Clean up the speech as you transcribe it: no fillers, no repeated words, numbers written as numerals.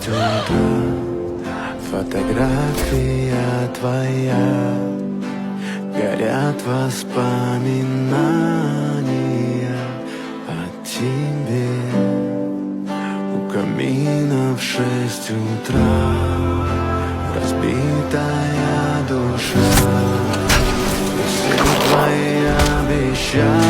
утра. Фотография твоя, горят воспоминания о тебе. У камина в 6 утра, разбитая душа. И все твои обещания